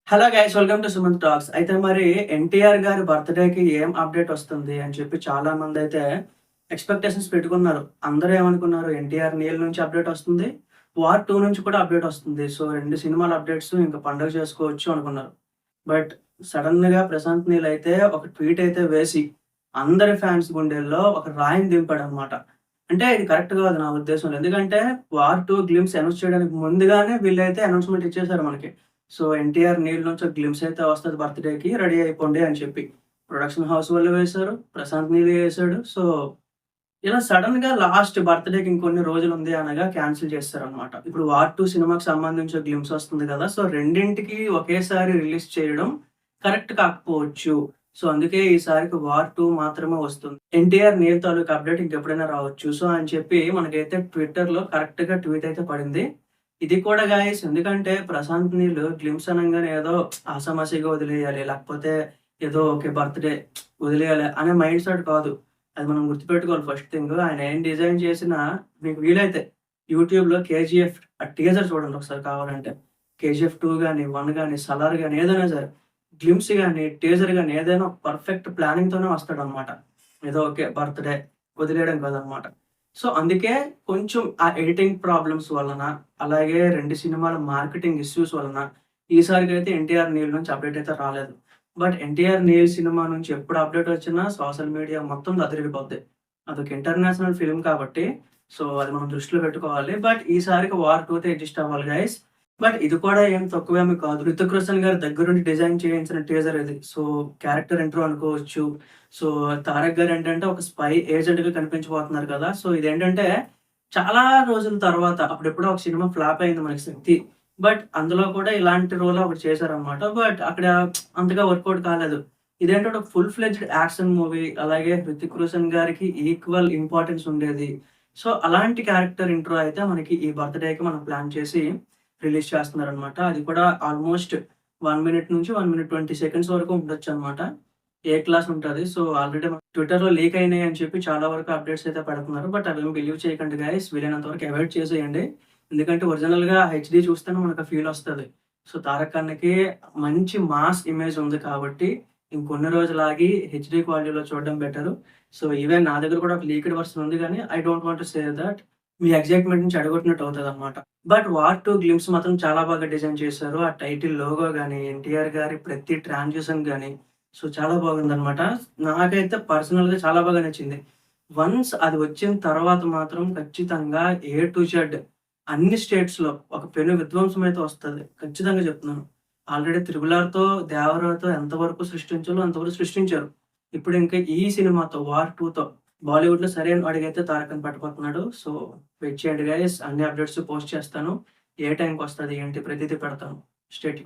Hello guys, welcome to Sumanth talks. అయితే మరి ఎన్టీఆర్ గారి బర్త్‌డేకి ఏం అప్డేట్ వస్తుంది అని చెప్పి చాలా మందైతే ఎక్స్‌పెక్టేషన్స్ పెట్టుకున్నారు. అందరూ ఏమనుకున్నారు, ఎన్టీఆర్ నీల్ నుంచి అప్డేట్ వస్తుంది. వార్ 2 నుంచి కూడా అప్డేట్ వస్తుంది. సో 2 సినిమాల అప్డేట్స్ ఇంకా పండుగ చేసుకోవచ్చు అనుకున్నారు. బట్ సడెన్‌గా ప్రశాంత్ నీల్ అయితే ఒక ట్వీట్ అయితే వేసి అందరి ఫ్యాన్స్ గుండెల్లో ఒక రాయిని దింపాడన్నమాట. అంటే ఇది కరెక్ట్ కాదు నా ఉద్దేశంలో. ఎందుకంటే వార్ 2 గ్లింప్స్ అనౌన్స్ చేయడానికి ముందుగానే వీళ్ళైతే అనౌన్స్‌మెంట్ ఇచ్చేసారు మనకి. సో, 'ఎన్టీఆర్ నీల్' నుంచి ఒక గ్లింప్స్ అయితే వస్తది బర్త్‌డేకి, రెడీ అయిపోండి అని చెప్పి. ప్రొడక్షన్ హౌస్ వాళ్ళు వేశారు. ప్రశాంత్ నీల్ ఏసాడు. సో, ఇలా సడెన్‌గా లాస్ట్ బర్త్‌డేకి ఇంకొన్ని రోజులుంది అనగా క్యాన్సిల్ చేసేసారనమాట. ఇప్పుడు 'వార్ 2' సినిమాకి సంబంధించి ఒక గ్లింప్స్ వస్తుంది కదా! సో, రెండింటికి ఒకేసారి రిలీజ్ చేయడం కరెక్ట్ కాకపోవచ్చు. సో, అందుకే ఈసారికి 'వార్ 2' మాత్రమే వస్తుంది. 'ఎన్టీఆర్ నీల్' తాలూకా అప్డేట్ ఇంకెప్పుడైనా రావచ్చు. సో, అని చెప్పి మనకైతే ట్విట్టర్‌లో కరెక్ట్‌గా ట్వీట్ అయితే పడింది. ఇది కూడా గైస్ ఎందుకంటే ప్రశాంత్ నీల్ గ్లింప్స్ అనంగానే ఏదో ఆషామాషీగా వదిలేయాలి. లేకపోతే ఏదో ఓకే బర్త్‌డే వదిలేయాలి అనే మైండ్ సెట్ కాదు. అది మనం గుర్తుపెట్టుకోవాలి ఫస్ట్ థింగ్. ఆయన ఏం డిజైన్ చేసినా మీకు వీలైతే యూట్యూబ్‌లో 'కేజీఎఫ్' ఆ టీజర్ చూడండి ఒకసారి కావాలంటే. 'కేజీఎఫ్ 2' గాని, 1 గాని, 'సలార్' గాని ఏదైనా సరే గ్లింప్స్ గాని, టీజర్ గాని ఏదైనా పర్ఫెక్ట్ ప్లానింగ్‌తోనే వస్తాడనమాట. ఏదో ఓకే బర్త్‌డే వదిలేయడం కాదనమాట. సో, అందుకే కొంచెం ఆ ఎడిటింగ్ ప్రాబ్లమ్స్ వలన, అలాగే 2 సినిమాల మార్కెటింగ్ ఇష్యూస్ వలన ఈసారికైతే 'ఎన్టీఆర్ నీల్' నుంచి అప్డేట్ అయితే రాలేదు. బట్ 'ఎన్టీఆర్ నీల్' సినిమా నుంచి ఎప్పుడు అప్డేట్ వచ్చినా సోషల్ మీడియా మొత్తం దద్దరిల్లిపోద్ది. అదొక ఇంటర్నేషనల్ ఫిల్మ్ కాబట్టి, సో, అది మనం దృష్టిలో పెట్టుకోవాలి. బట్ ఈసారికి 'వార్ 2'తో అడ్జస్ట్ అవ్వాలి గైస్. బట్ ఇది కూడా ఏం తక్కువేమి కాదు. 'హృతిక్ రోషన్' గారి దగ్గరుండి డిజైన్ చేయించిన టీజర్ ఇది. సో, క్యారెక్టర్ ఇంట్రో అనుకోవచ్చు. సో, 'తారక్' గారేంటంటే ఒక స్పై ఏజెంట్‌గా కనిపించబోతున్నారు కదా! సో, ఇదేంటంటే చాలా రోజుల తర్వాత అప్పుడెప్పుడో ఒక సినిమా ఫ్లాప్ అయింది మనకి 'శక్తి'. బట్ అందులో కూడా ఇలాంటి రోల్ ఒకటి చేశారనమాట. బట్ అక్కడ అంతగా వర్కౌట్ కాలేదు. ఇదేంటంటే ఒక ఫుల్ ఫ్లెడ్జ్డ్ యాక్షన్ మూవీ. అలాగే 'హృతిక్ రోషన్' గారికి ఈక్వల్ ఇంపార్టెన్స్ ఉండేది. సో, అలాంటి క్యారెక్టర్ ఇంట్రో అయితే మనకి ఈ బర్త్‌డేకి మనం ప్లాన్ చేసి రిలీజ్ చేస్తున్నారనమాట. అది కూడా ఆల్‌మోస్ట్ 1 మినిట్ నుంచి 1 మినిట్ 20 సెకండ్స్ వరకు ఉండొచ్చనమాట. ఏ క్లాస్ ఉంటది. సో, ఆల్రెడీ ట్విట్టర్‌లో లీక్ అయినాయి అని చెప్పి చాలా వరకు అప్డేట్స్ అయితే పెడుతున్నారు. బట్ అవేమి బిలీవ్ చేయకండి గైస్. వీలైనంత వరకు అవాయిడ్ చేసేయండి. ఎందుకంటే ఒరిజినల్‌గా హెచ్‌డీ చూస్తేనే మనకు ఆ ఫీల్ వస్తది. సో, 'తారక్ అన్నకి' మంచి మాస్ ఇమేజ్ ఉంది కాబట్టి ఇంకొన్ని రోజులు ఆగి హెచ్‌డీ క్వాలిటీలో చూడడం బెటరు. సో, ఈవెన్ నా దగ్గర కూడా ఒక లీక్డ్ వర్షన్ ఉంది గానీ I don't want to share that. Me excitement నుంచి చెడగొట్టినట్టు అవుతదనమాట. బట్ 'వార్ 2' గ్లింప్స్ మాత్రం చాలా బాగా డిజైన్ చేశారు. ఆ టైటిల్ లోగో గాని, ఎన్టీఆర్ గారి ప్రతి ట్రాన్సిషన్ గాని సో, చాలా బాగుందనమాట. నాకైతే పర్సనల్‌గా చాలా బాగా నచ్చింది. వన్స్ అది వచ్చిన తర్వాత మాత్రం ఖచ్చితంగా ఏ టు జెడ్ అన్ని స్టేట్స్‌లో ఒక పెను విధ్వంసం అయితే వస్తది. ఖచ్చితంగా చెప్తున్నాను. ఆల్రెడీ 'త్రిబుల్ ఆర్'తో, 'దేవర'తో ఎంతవరకు సృష్టించాలో అంతవరకు సృష్టించారు. ఇప్పుడు ఇంకా ఈ సినిమాతో 'వార్ 2'తో బాలీవుడ్‌లో సరైన అడుగైతే తారకని పట్టబోతున్నాడు. సో, వెయిట్ చేయండి గైస్. అన్ని అప్డేట్స్ పోస్ట్ చేస్తాను. ఏ టైంకొస్తది ఏంటి ప్రతీది పెడతాను. Stay tune.